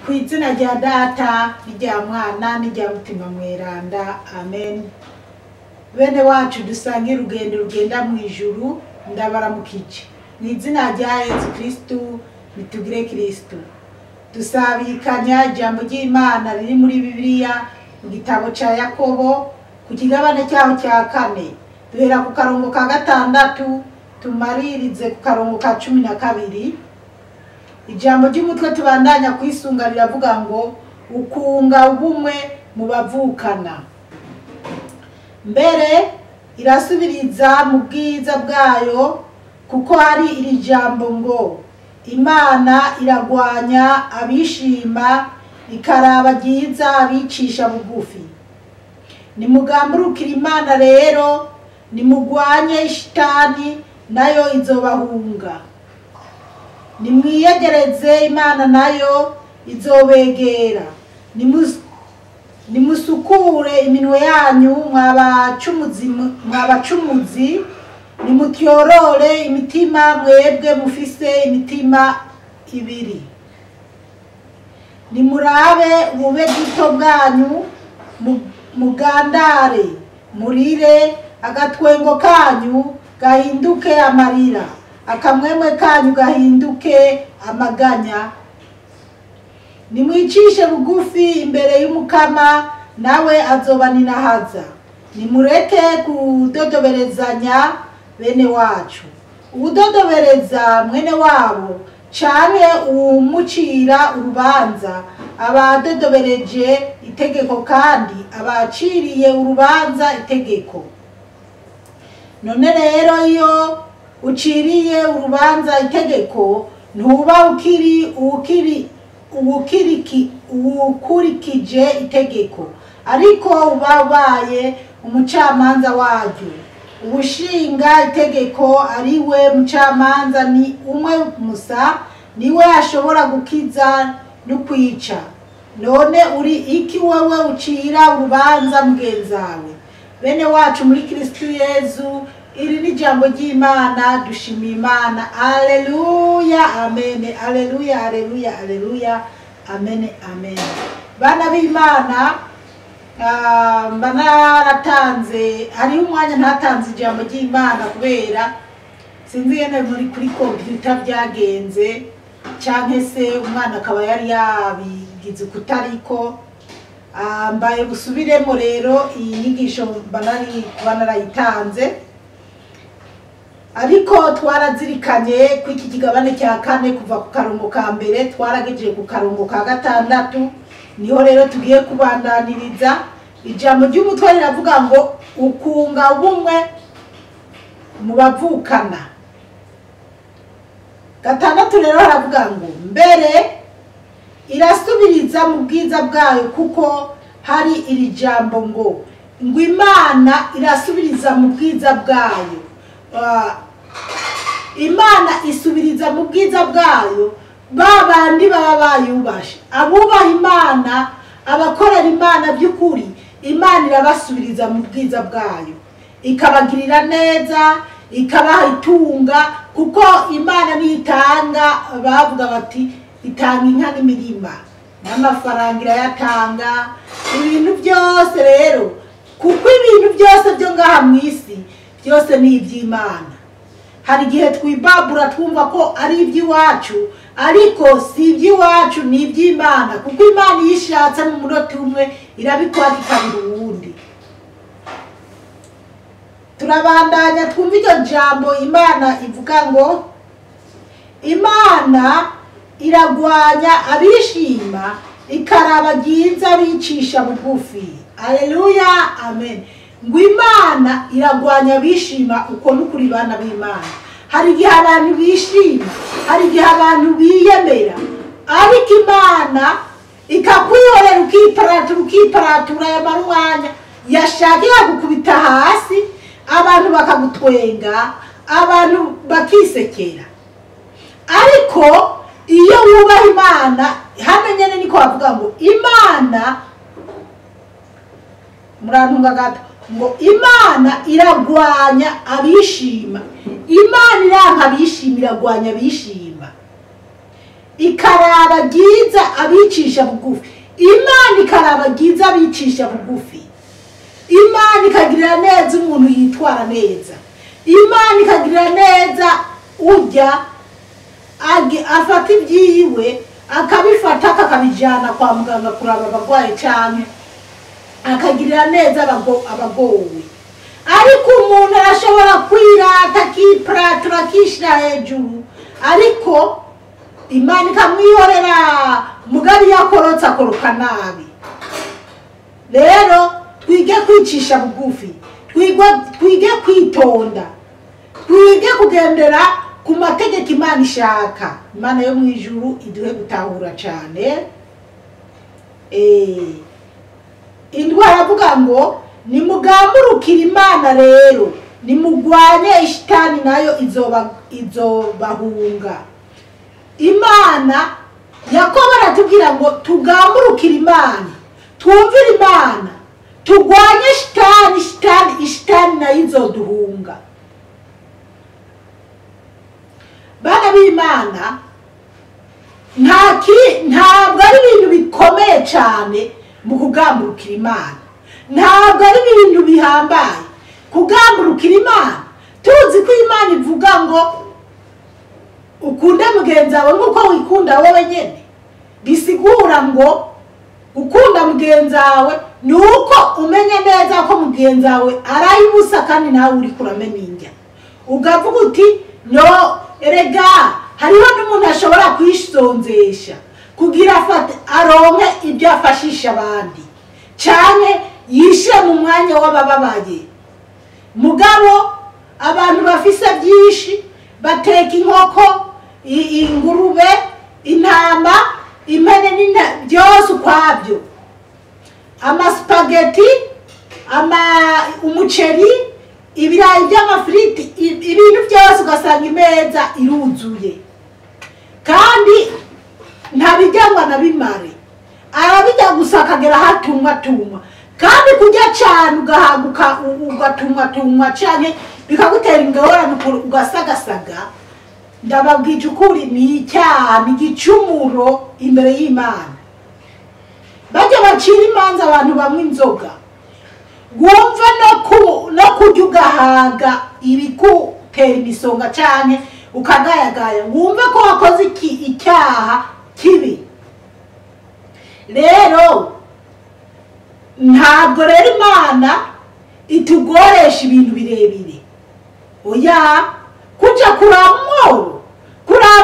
Kw'izina rya Data n'irya Mwana n'irya Mutima Mweranda, amen. Bene wacu dusangira urugendo rugenda mu ijuru, ndabaramukije mw'izina rya Yesu Kristu, nitugire Kristu. Dusabikanya ijambo ry'Imana riri muri Bibiliya mu gitabo ca Yakobo ku kigabane cyaho cya 4, duhera ku karongo ka 6 tumaririze ku karongo ka 12. Ijambo ry'umutwe tubandanya kwisunga riravuga ngo ukunga ubumwe mu bavukana. Mbere irasubiriza mu bwiza bwayo, kuko hari iri jambo ngo Imana iragwanya abishima ikaraba ryiza abicisha bugufi. Nimugamburukira Imana rero, nimugwanye ishitani nayo izobahunga. Nimwiyegereze Imana nayo izobegera. Nimusukure iminwe yanyu mwabacumuzi, nimutyorore imitima mwebwe mufise imitima ibiri. Nimurabe ubube gito bwanyu mugandare, murire agatwengo kanyu gahinduke amarira, akamwemwe kanyu gahinduke amaganya. Nimwicishe bugufi imbere y'Umukama, nawe azobaninahaza. Nimureke kudodoberezanya bene wacu. Uwudodobereza mwene wabo canke uwumucira urubanza abadodobereje itegeko, kandi abaciriye urubanza itegeko. None rero iyo uciriye urubanza itegeko, ntuba uwukurikije itegeko, ariko uba ubaye umucamanza waryo. Ubushinga itegeko ari we mucamanza ni umwe musa, niwe ashobora gukiza no kwica. None uri iki wewe ucira urubanza mugenzawe? Bene wacu muri Kristu Yesu, iri ni jambo ry'Imana, dushimiye Imana. Alleluya, amen. Alleluya, alleluya, alleluya, amen, amen. Bana b'Imana, naratanze, hariho umwanya ntatanze ijambo ry'Imana kubera sinzi yene muri kuri computer byagenze, canke se umwana akaba yari yabigize kutariko. Mbaye gusubiremo rero iyi nyigisho kuba narayitanze, ariko twarazirikanye ku iki kigabane cya 4 kuva ku karongo ka mbere twaragejeje ku karongo ka 6. Niho rero tugiye kubandaniriza. Ijambo ry'umutwe riravuga ngo ukunga ubumwe mu bavukana. 6 rero haravuga ngo mbere irasubiriza mu bwiza bwayo, kuko hari iri jambo ngo Imana irasubiriza mu bwiza bwayo. Imana isubiriza mu bwiza bwayo babandi baba bayubashe. Abubaha Imana, abakorera Imana by'ukuri, Imana irabasubiriza mu bwiza bwayo, ikabagirira neza, ikabaha itunga, kuko Imana nitanga, bavuga bati itanga inka n'imirima n'amafaranga irayatanga, ibintu byose rero, kuko ibintu byose byo ngaha mu isi byose ni iby'Imana. Hari igihe twibabura twumva ko ari iby'iwacu, ariko si iby'iwacu, ni iby'Imana, kuko Imana yishatse mu munota umwe irabikora ikabira uwundi. Turabandanya twumva iryo jambo. Imana ivuga ngo Imana iragwanya abishima ikaraba ryiza abicisha bugufi. Alleluya, amen. Ngo Imana iragwanya abishima. Uko n'ukuri bana b'Imana, hari igihe abantu bishima, hari igihe abantu biyemera, ariko Imana ikakwihorera ukiparatura yamara umwanya, yashakira gukubita hasi, abantu bakagutwenga, abantu bakisekera. Ariko iyo wubaha Imana, hano nyene niko bavuga ngo Imana, murantunga gato, ngo Imana iragwanya abishima. Imana iranka abishima, iragwanya abishima. ikaraba ryiza abicisha bugufi. Imana ikaraba ryiza abicisha bugufi. Imana ikagirira neza umuntu yitwara neza. Imana ikagirira neza ujya afata ibyiwe akabifata akabijyana kwa muganga kuraba abarwayi cyane, akagirira neza abagowe. Ariko umuntu arashobora kwirata akiparatura akishyira hejuru, ariko Imana ikamwihorera, mugabe yakorotse akoroka nabi. Rero twige kwicisha bugufi, twige kwitonda, twige kugendera ku mategeko Imana ishaka. Imana yo mu ijuru iduhe gutahura cyane. Indwara avuga ngo nimugamburukire Imana rero, nimugwanye ishitani nayo izobahunga. Imana Yakobo aratubwira ngo tugamburukire Imana, twumvire Imana, tugwanye ishitani nayo izoduhunga. Bana b'Imana, ntabwo ari ibintu bikomeye cyane mu kugamburukira Imana, ntabwo ari ibintu bihambaye kugamburukira Imana. Tuzi ko Imana ivuga ngo ukunde mugenzi wawe nk'uko wikunda wowe nyine. Bisigura ngo ukunda mugenzi wawe ni uko umenya neza ko mugenzi wawe arayibusa kandi nawe uri kuramenya injya, ugavuga uti no erega hariho n'umuntu ashobora kwisonzesha kugira afate aronke ibyo afashisha abandi cyane, yishyire mu mwanya w'abababaye. Mugabo abantu bafise byinshi, bateka inkoko, ingurube, intama, impene byose ukwabyo, amaspageti, umuceri, ibirayi by'amafiriti, ibintu byose ugasanga imeza iruzuye, kandi ntabijyanwa na bimare, arabijya gusa akagera hatumwa, kandi kujya cyane ugahaguka ugatumwa cyane bikagutera ingorane ugasagasaga. Ndababwije ukuri, ni icyaha, ni igicumuro imbere y'Imana. Bajya bacira imanza abantu bamwe inzoga, wumva no kurya ugahaga ibigutera imisonga cyane ukagayagaya, wumva ko wakoze icyaha kibi. Rero ntabwo rero Imana itugoresha ibintu birebire. Oya, kuja kuraba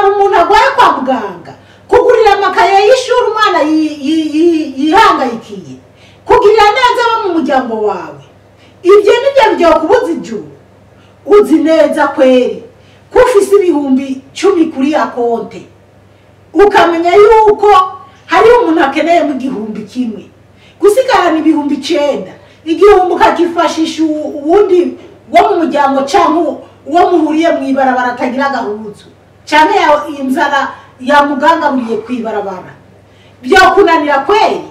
umuntu agwaye kwa muganga, kugurira amakaye y'ishuri umwana yihangayikiye, kugirira neza abo mu muryango wawe, ibyo nibyo byo kubuza ijuru. Uzi neza kweri ko ufise ibihumbi 10 kuri ya konte, ukamenya yuko hari umuntu akeneye mu gihumbi kimwe, gusigarana ibihumbi 9, igihumbi ukakifashisha uwundi wo mu muryango cyangwa uwo muhuriye mu ibarabara atagira gahuzu, cyane inzara ya muganga buriye kwibarabara. Byo kunanira kweri,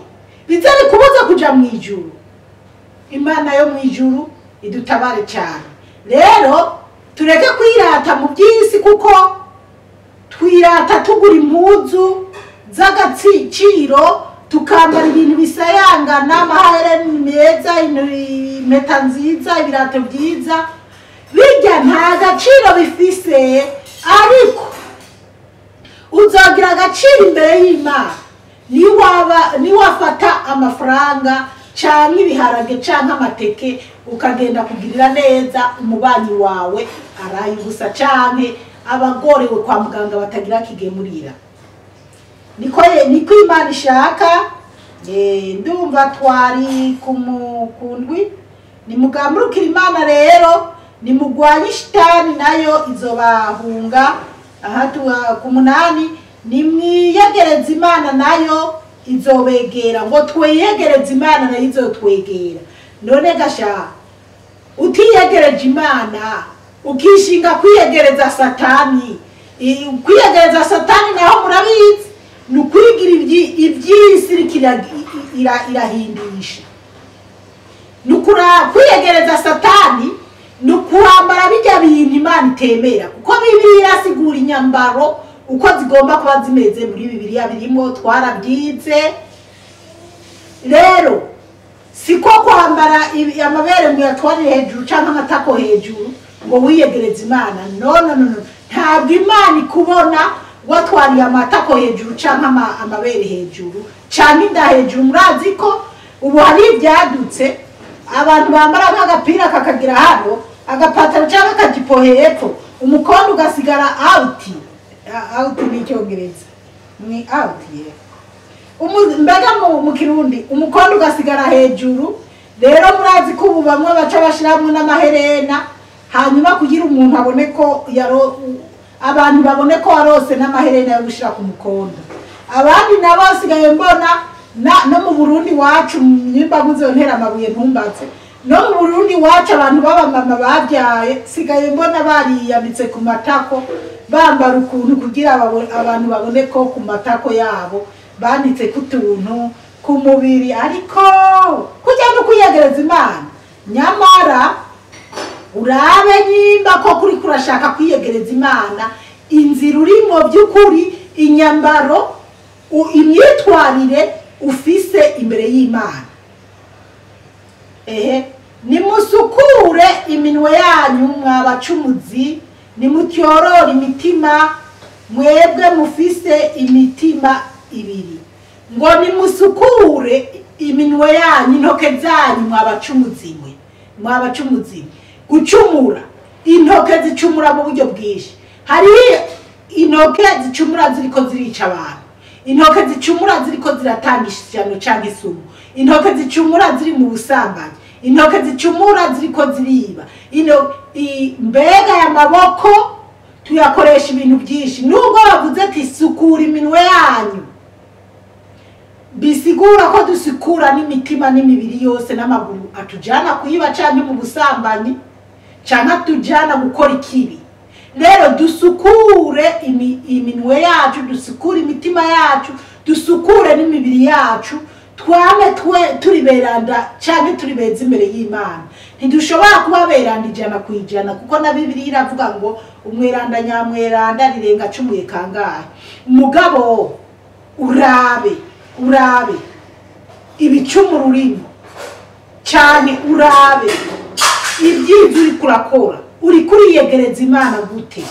bizari kubuza kuja mu ijuru. Imana yo mu ijuru idutabare cyane. Rero tureke kwirata mu by'isi, kuko twirata tugura impuzu z'agaciro, tukambara ibintu bisayangana, amahereni meza, impeta nziza, ibirato byiza, bijya nta gaciro bifise. Ariko uzagira agaciro imbere y'Imana niwafata amafaranga cyangwa ibiharage cyangwa amateke ukagenda kugirira neza umubanyi wawe araye gusa, cyangwa abagorewe kwa muganga batagira kigemurira. Niko Imana ishaka. Ndumva twari kumukundwi. Nimugamburukire Imana rero, nimugwanye ishitani nayo izobahunga. Aha ku 8, nimwiyegereza Imana nayo izobegera. Ngo tweyegereza Imana nayo izotwegera. None gasha utiyegereje Imana ukishinga kwiyegereza Satani, kwiyegereza Satani naho murabizi nukwigira iby'isi irahindisha. Nukura kwiyegereza Satani nukurambara bijya bintu Imana itemera, kuko Bibiliya irasigura inyambaro uko zigomba kuba zimeze muri Bibiliya birimo twarabyize. Rero siko kwambara amabere ngo yatwarire hejuru cyangwa amatako hejuru ngo wiyegereze Imana. No, ntabwo Imana ikubona watwariye amatako hejuru cyangwa amabere hejuru cyangwa inda hejuru. Murazi ko ubu hari ibyadutse abantu bambara nk'agapira kakagira hano agapataro cyangwa akajipo hepfo, umukondo ugasigara out ni Icyongereza, ni out mbega mu Kirundi umukondo ugasigara hejuru. Rero murazi ko ubu bamwe baca bashiramo n'amaherena hanyuma kugira umuntu abone ko abantu babone ko warose n'amaherena yo gushira ku mukondo. Abandi nabo sigaye mbona no mu Burundi wacu nyimba muzontera amabuye ntumbatse, no mu Burundi wacu abantu baba mama babyaye sigaye mbona bariyanditse ku matako bambara ukuntu kugira abantu babone ko ku matako yabo banditse kutuntu ku mubiri. Ariko kujya no kuyegereza Imana, nyamara urabe nimba ko kuri kurashaka kwiyegereza Imana, inzira urimo by'ukuri, inyambaro, imyitwarire ufise imbere y'Imana. Nimusukure iminwe yanyu mwabacumuzi, nimutyorora imitima mwebwe mufise imitima ibiri. Ngo nimusukure iminwe yanyu, intoke zanyu mwabacumuzi mwe, mwabacumuzi. Gucumura, intoke zicumura mu buryo bwinshi. Hari intoke zicumura ziriko zirica abantu, intoke zicumura ziriko ziratanga ishyano cyangwa isumu, intoke zicumura ziri mu busambanyi, intoke zicumura ziriko ziriba. Mbega ya maboko tuyakoresha ibintu byinshi. Nubwo bavuze ati sukura iminwe yanyu, bisigura ko dusukura n'imitima n'imibiri yose n'amaguru atujana kuyiba cyangwa mu busambanyi cyangwa tujana gukora ikibi. Rero dusukure iminwe yacu, dusukure imitima yacu, dusukure n'imibiri yacu, twame turi beranda cyangwa turi beza imbere y'Imana. Ntidushobora kuba beranda 100% kuko na Bibiliya iravuga ngo umweranda nyamweranda rirenga cumuye kangahe. Umugabo urabe ibicumuro urimo cyane, urabe ibyiza uri kurakora, uri kuriyegereza Imana gute.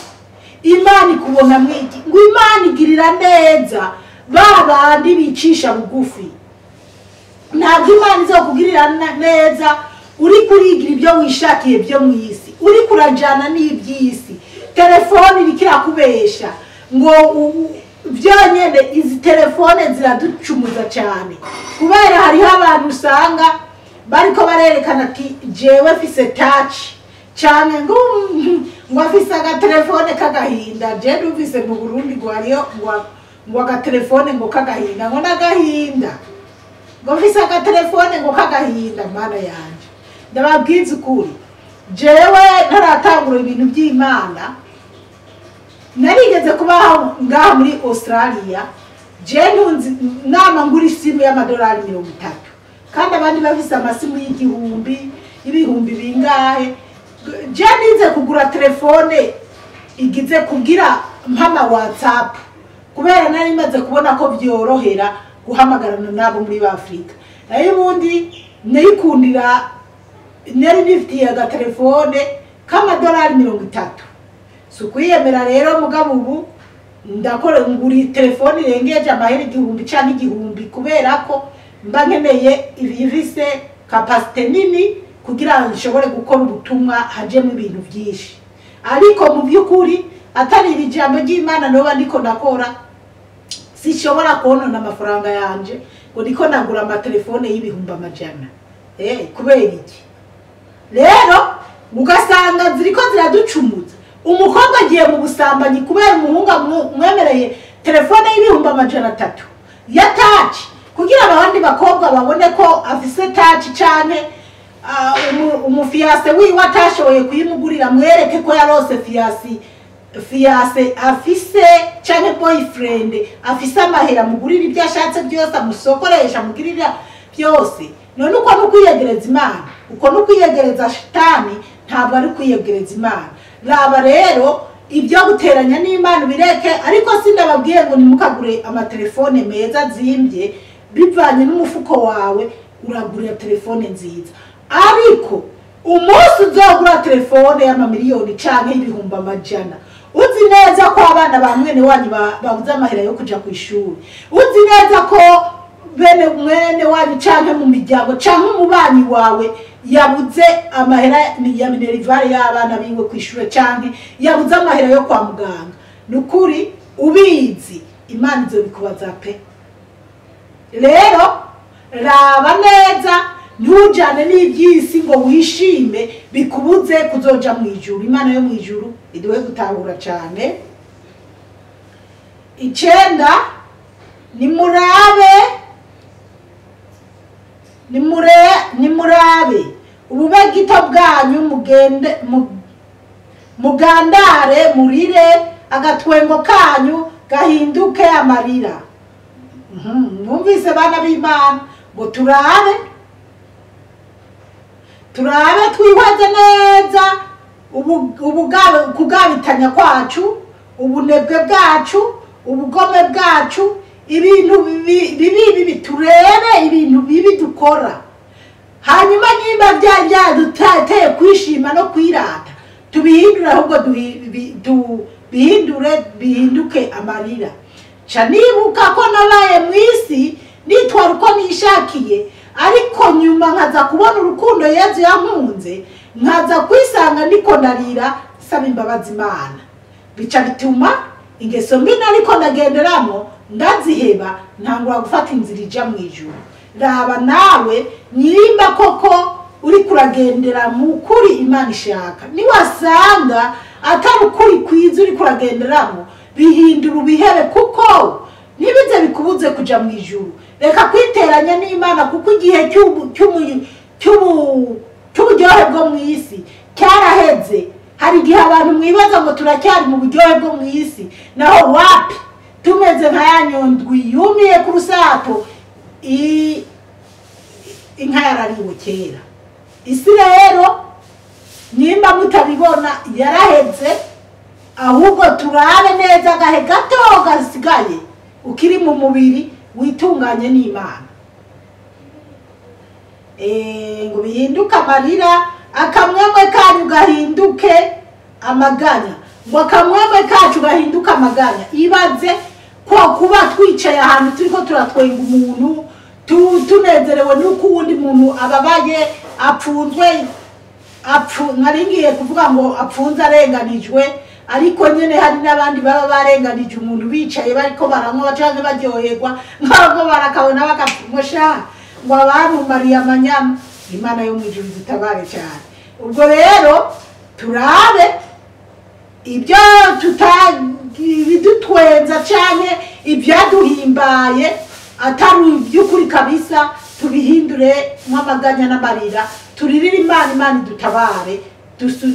Imana ikubona mwiki ngo Imana igirira neza babandi bicisha bugufi. Ntabwo Imana izokugirira neza uri kurigira ibyo wishakiye byo mu isi, uri kurajana n'ibyisi. Telefone ikirakubesha ngo byonyene izi telefone ziraducumuza cyane, kubera hariho abantu usanga bariko barerekana ati jewe fise touch cyane ngo afise aga telefone kagahinda. Je ndumvise mu Burundi gwariyo ngo aga telefone ngo kagahinda, ngo nagahinda ngo fise aga telefone ngo kagahinda. Mana yanje ndababwiza ukuri, jewe ntaratangura ibintu by'Imana narigeze kubaho ngaha muri Australia. Je ntunzi nama nguri simu y'amadolari 30 kandi abandi bafise amasimu y'igihumbi, ibihumbi bingahe. Je nize kugura telefone igize kugira mpama WhatsApp kubera nari maze kubona ko byorohera guhamagarana nabo muri Afrika. Nayo ubundi nayikundira nari nifitiye aga telefone k'amadolari 30. Sukuyemera rero mugabo ubu ndakora nguri telefone irengeje amahera 1000 cyangwa 1000 kubera ko mba nkeneye ibivise capacity nini kugira nshobore gukora ubutumwa hajemo ibintu byinshi. Ariko mu byukuri atari ijambo ry'Imana noba ndiko ndakora, sishobora konona amafaranga yanje ngo ndiko nagura ama telefone y'ibihumbi amajana. Kubera iki rero mugasanga ziriko ziraducumuza. Umukobwa agiye mu busambanyi kubera umuhunga mwemereye telefone y'ibihumbi amajana 3 ya touch kugira abandi bakobwa babone ko afise touch cyane. Umufiase wiwe atashoboye kuyimugurira, mwereke ko yarose fiase afise cyane boyfriend afise amahera, mugurira ibyo ashatse byose, amusokoresha mugirira byose. None uko n'ukwiyegereza Imana, uko n'ukwiyegereza shitani, ntabwo ari kwiyegereza Imana. Raba rero ibyo guteranya n'Imana bireke, ariko sindababwiye ngo nimukagure amatelefone meza zimbye bivanye n'umufuko wawe, uragurira telefone nziza. Ariko umunsi uzogura telefone y'amamiliyoni canke y'ibihumbi amajana, uzi neza ko abana ba mwene wanyu babuze amahera yo kuja ku ishuri, uzi neza ko bene mwene wanyu canke mu miryango canke umubanyi wawe yabuze amahera ya minerivare y'abana biwe ku ishuri canke yabuze amahera yo kwa muganga, nukuri ubizi Imana izobikubaza pe. Rero raba neza, ntujane n'ibyisi ngo wishime bikubuze kuzoja mu ijuru. Imana yo mu ijuru iduhe gutahura cyane. 9 nimurabe ububegito bwanyu mugandare murire, agatwengo kanyu gahinduke amarira. Mwumvise bana b'Imana ngo turabe twihwaze neza kugabitanya kwacu, ubunebwe bwacu, ubugome bwacu, ibintu bibi turebe ibintu bibi dukora, hanyuma nimba byaduteye kwishima no kwirata tubihindure, ahubwo bihinduke amarira. Nibuka ko nabaye mu isi nitwara uko nishakiye, ariko nyuma nkaza kubona urukundo Yesu yankunze, nkaza kwisanga niko narira saba imbabazi Imana, bica bituma ingeso mbi nariko ndagenderamo ndaziheba, ntangura gufata inzira ija mu ijuru. Raba nawe nyimba koko uri kuragendera mu kuri Imana ishaka, niwasanga atari ukuri kwiza uri kuragenderamo, bihindura ubihebe, kuko nibize bikubuze kuja mu ijuru. Reka kwiteranya n'Imana, kuko igihe cy'uburyohe bwo mu isi cyaraheze. Hari igihe abantu mwibaza ngo turacyari mu buryohe bwo mu isi, naho wapi, tumeze nka ya nyondwi yumiye ku rusato, inka yarariwe kera. Isi rero nimba mutabibona yaraheze, ahubwo turabe neza agahe gato gasigaye ukiri mu mubiri witunganye n'Imana. Ngo bihinduke amarira, akamwemwe kanyu gahinduke amaganya. Ngo akamwemwe kacu gahinduke amaganya. Ibaze ko kuba twicaye ahantu turiko turatwenga umuntu, tunezerewe nuko uwundi muntu ababaye, apfunzwe, naringiye kuvuga ngo apfunze arenganijwe, ariko nyene hari n'abandi baba barenganije umuntu bicaye bariko baranywa canke baryoherwa, nk'abo barakabona bakapfumosha ngo abantu Mariya amanyama. Imana yo mu ijuru zitabare cyane. Ubwo rero turabe ibyo bidutwenza canke ibyaduhimbaye atari iby'ukuri kabisa, tubihindure nk'amaganya n'amarira, turirire Imana, Imana idutabare,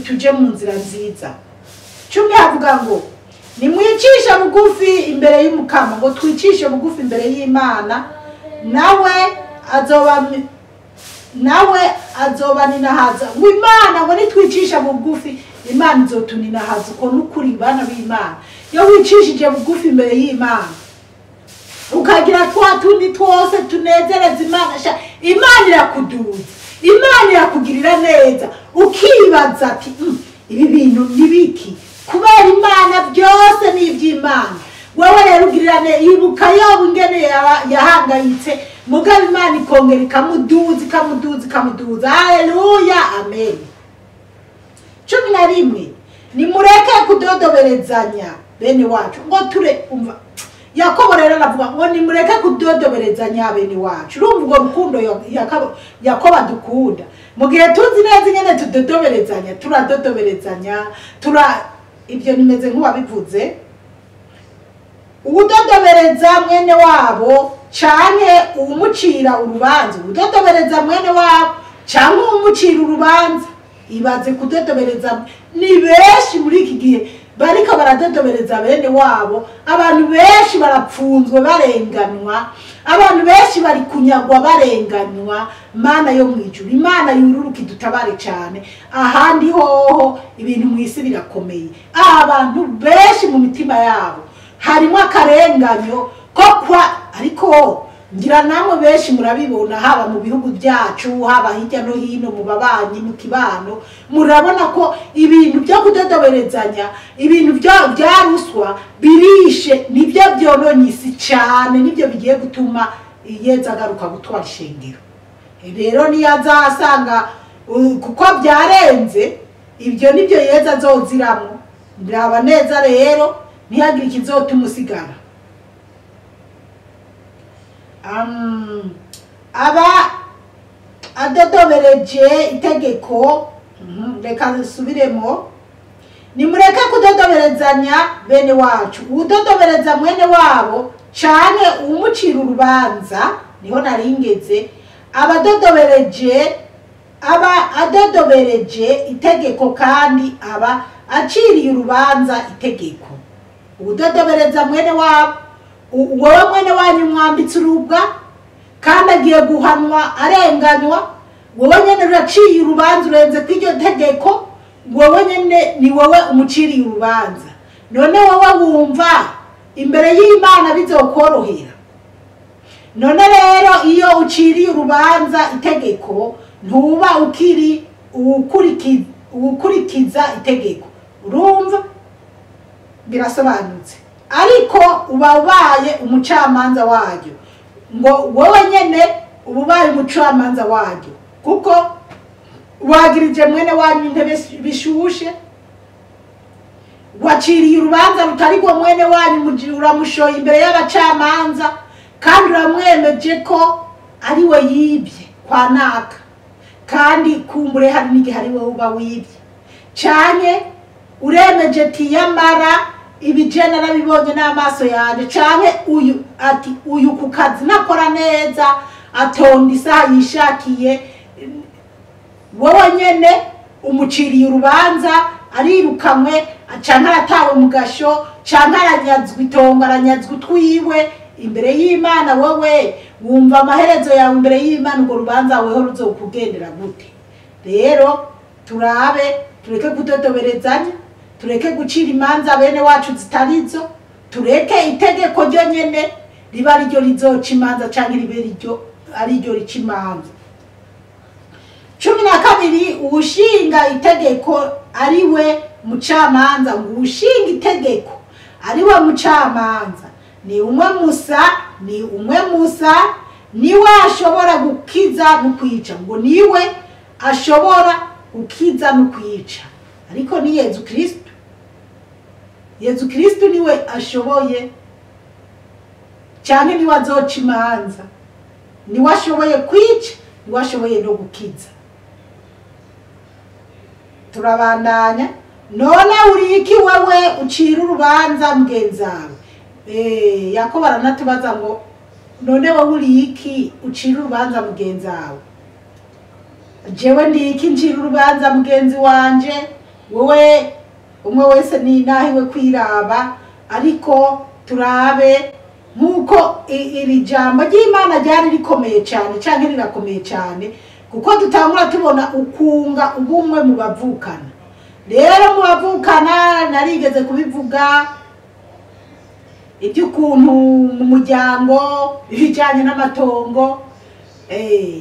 tuje mu nzira nziza. 10 havuga ngo nimwicishe bugufi imbere y'Umukama, ngo twicishe bugufi imbere y'Imana, nawe azobaninahaza. Ngo Imana ngo nitwicisha bugufi, Imana izotuninahaza. Uko nukuri bana b'Imana, iyo wicishije bugufi imbere y'Imana ukagira tundi twose tunezereza Imana, Imana irakuduza, Imana irakugirira neza, ukibaza ati ibi bintu nibiki, kubera Imana byose ni iby'Imana. Wewe rero ugirirane, ibuka Yobu ingene yahangayitse, mugabo Imana ikongera ikamuduza. Haleluya, amen. 11 nimureke kudodoberezanya bene wacu. Ngo umva Yakobo rero navuga ngo nimureke kudodoberezanya bene wacu. Urumva urukundo Yakobo dukunda, mu gihe tuzi neza ingene tudodoberezanya, turadodoberezanya, ibyo nimeze nk'uwabivuze. Udodobereza mwene wabo canke umucira urubanza, udodobereza mwene wabo canke umucira urubanza. Ibaze kudodobereza ni benshi muri iki gihe bariko baradodobereza bene wabo, abantu benshi barapfunzwe barenganywa, abantu benshi bari kunyagwa barenganywa. Mana yo mwijuru, Imana yururuka idutabare cyane. Ahandi hoho ibintu mwisi birakomeye, abantu benshi mu mitima yabo harimo akarenganyo ko kwa, ariko ngira namwe benshi murabibona, haba mu bihugu byacu, haba hirya no hino mu babanyi, mu kibano, murabona ko ibintu byo kudodoberezanya, ibintu bya ruswa birishe, nibyo byononye isi cyane, nibyo bigiye gutuma Yezu agaruka gutwara ishengero. Rero niyo azasanga kuko byarenze, ibyo nibyo Yezu azoziramo. Ndaba neza rero ntihagire ikizotuma usigara. Aba adodobereje itegeko, reka nsubiremo, nimureke kudodoberezanya bene wacu. Udodobereza mwene wabo cyane umucira urubanza, niho naringeze, aba adodobereje itegeko kandi aba aciriye urubanza itegeko. Udodobereza mwene wabo, wowe mwene wanyu mwambitse urubwa kandi agiye guhanwa arenganywa, wowe nyene uraciye urubanza urenze kw'iryo tegeko, wowe nyene ni wowe umuciriye urubanza. None wowe wumva imbere y'Imana bizokorohera? None rero iyo uciriye urubanza itegeko ntuba ukiri ukurikiza itegeko. Urumva birasobanutse, ariko uba ubaye umucamanza waryo, ngo wowe nyene uba ubaye umucamanza waryo, kuko wagirije mwene wanyu intebe bishushe, waciriye urubanza rutari rwo mwene wanyu, uramushoye imbere y'abacamanza kandi uramwemeje ko ari we yibye kwa naka, kandi kumbure hari n'igihe ari wowe uba wibye, canke uremeje ati yamara ibijena nabibonye n'amaso yanjye, canke uyu ati uyu ku kazi nakora neza, atonda isaha yishakiye, wowe nyene umuciriye urubanza, arirukamwe, canke aratawe mu gasho, canke aranyazwa itongo, aranyazwa utwiwe imbere y'Imana. Wowe wumva amaherezo yawe imbere y'Imana urwo rubanza weho ruzokugendera gute? Rero turabe, tureke kudodoberezanya, tureke gucira imanza bene wacu zitarizo, tureke itegeko ryo nyene riba ari ryo rizoca imanza canke ribe ari ryo rica imanza. 12 uwushinga itegeko ari we mucamanza. Ngo uwushinga itegeko ari we mucamanza ni umwe musa, niwe ashobora gukiza no kwica. Ngo niwe ashobora gukiza no kwica, ariko ni Yezu Kristo. Yezu Kristo niwe ashoboye, cyane niwe azoca imanza, niwe ashoboye kwica, niwe ashoboye no gukiza. Turabandanya. None uriki wewe ucira urubanza mugenzi wawe? Yakobo aranatubaza ngo none wowe uriki ucira urubanza mugenzi wawe? Jewe ndiki ncira urubanza mugenzi wanje? Wowe umwe wese ni nahiwe kwiraba, ariko turabe nkuko iri jambo ry'Imana ryari rikomeye cyane, canke rirakomeye cyane, kuko dutangura tubona ukunga ubumwe mu bavukana. Rero mu bavukana narigeze kubivuga iby'ukuntu mu muryango ibijyanye n'amatongo.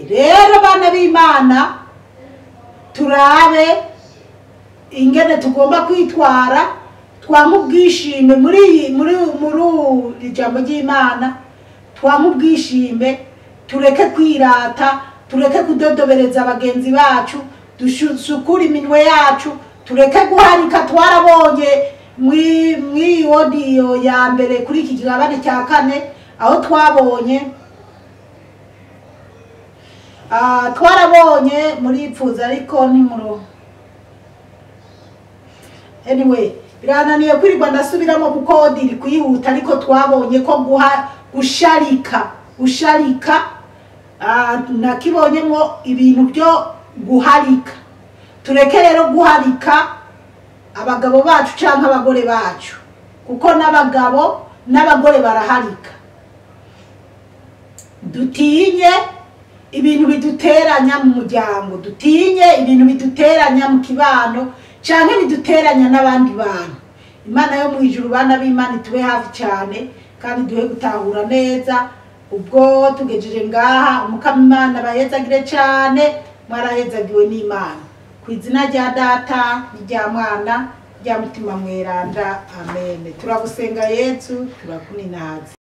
Rero bana b'Imana turabe ingene tugomba kwitwara, twamubwishime muri ijambo ry'Imana, twamubwishime, tureke kwirata, tureke kudodobereza abagenzi bacu, dusukure iminwe yacu, tureke guharika. Twarabonye mwi audio ya mbere kuri iki kigabane cya 4 aho twarabonye muri ipfuza, ariko ni muro. Anyway, birananiye kwirirwa ndasubiramo kuko odiri kuyihuta, ariko twabonye ko gusharika nakibonyemo ibintu byo guharika. Tureke rero guharika, abagabo bacu canke abagore bacu, kuko n'abagabo n'abagore baraharika. Dutinye ibintu biduteranya mu muryango, dutinye ibintu biduteranya mu kibano canke biduteranya n'abandi bantu. Imana yo mu ijuru, bana b'Imana, tube hafi cyane kandi duhe gutahura neza. Ubwo tugejeje ngaha, umukama Imana bayezagire cyane, mwarahezagiwe n'Imana. Ku izina rya Data n'irya Mwana rya Mutima Mweranda, amen. Turagusenga Yesu, turakuninaza.